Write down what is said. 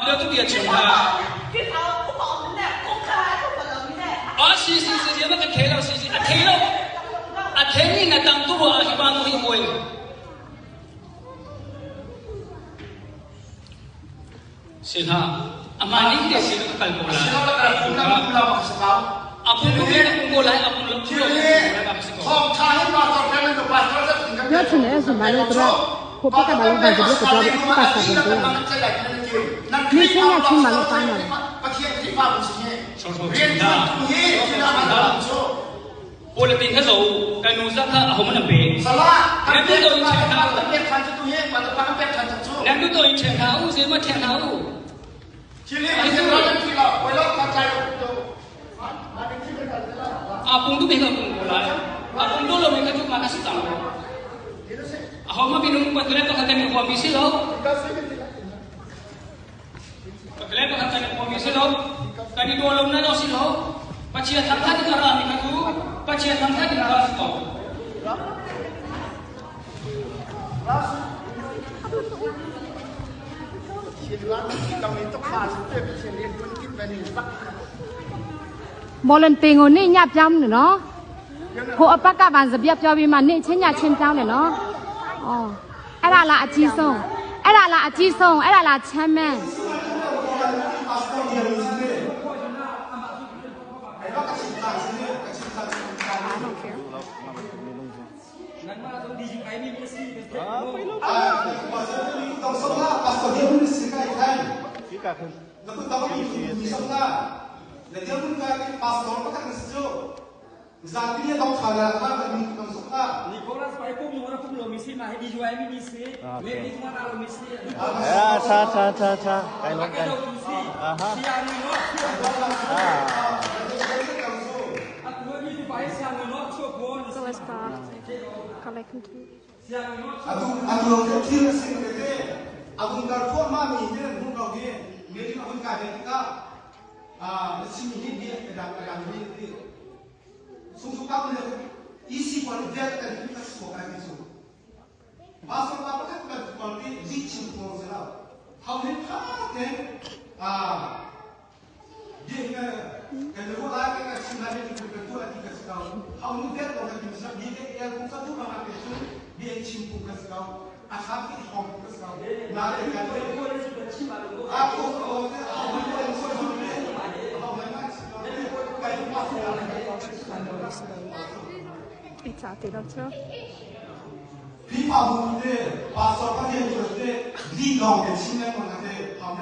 表都别请他。啊，是，那个开了是，开了，开你那当多啊，一般都会过。是他，阿妈你得是那个干过来。是那个干过来。Apa tu dia mulai apa lu Hong Thai pastor kami tu pastor tu tinggal. Ya sini semalam tu kau pakai balon baju dia kau jadi apa pastor tu. Ni saya cuma balon panah. Pakai di bawah sini. Dia ni kita balon so. Boleh tinggal so, kan nusa kan aku mana be. Salah. Nanti tu ini cakap tak pernah kan tu ye, pada pakai pernah kan tu. Nanti tu ini cakap, saya macam tahu. Cili macam mana cila, boleh pakai tu. Apung tu mereka pun boleh. Apung dulu mereka tu mana sih tahu. Aku mah bingung patutnya tu kata ni komisi loh. Patutnya tu kata ni komisi loh. Kani dua lom na dosi loh. Pacia tangka di negara mereka tu. Pacia tangka di negara tu. Siluan kita itu khas tu bisa lihat pun kita ni. Một lần tiền ngồi nị nhạt trong nữa nó, hộ bắt các bạn dập dập cho vì mà nị trên nhà trên trong này nó, ấy là chi sông, ấy là chi sông, ấy là chém men. Nên dia pun kaya pastor pakai mesjo. Zati dia dok kaya apa ni kita suka. Ni korang supaya pun orang pun belum misi mah di jual misi. Lebih cuma kalau misi. Ya, cha. Kai long kai. Aha. Siang ni no. Aku ni supaya siang ni no cukup pun. So let's start. Kalau continue. Siang ni no. Aku kira sih kita. Aku nggak kuat mami ni pun kau dia. Dia pun kaya kita. Sini dia kadang ni suka pun isi pun dia kan kita suka kan itu. Pasal apa kan kalau ni licin pun salah. How ni kan dia kan kalau lagi kan sebenarnya itu betul lagi kesekau. How ni dia orang yang bisa dia pun satu orang itu dia licin pun kesekau. Asal kita pun kesekau. Nada kan aku Pizza thì đâu chưa? Khi mà muốn để pastor phát hiện được để đi lòng cái xin em còn là để học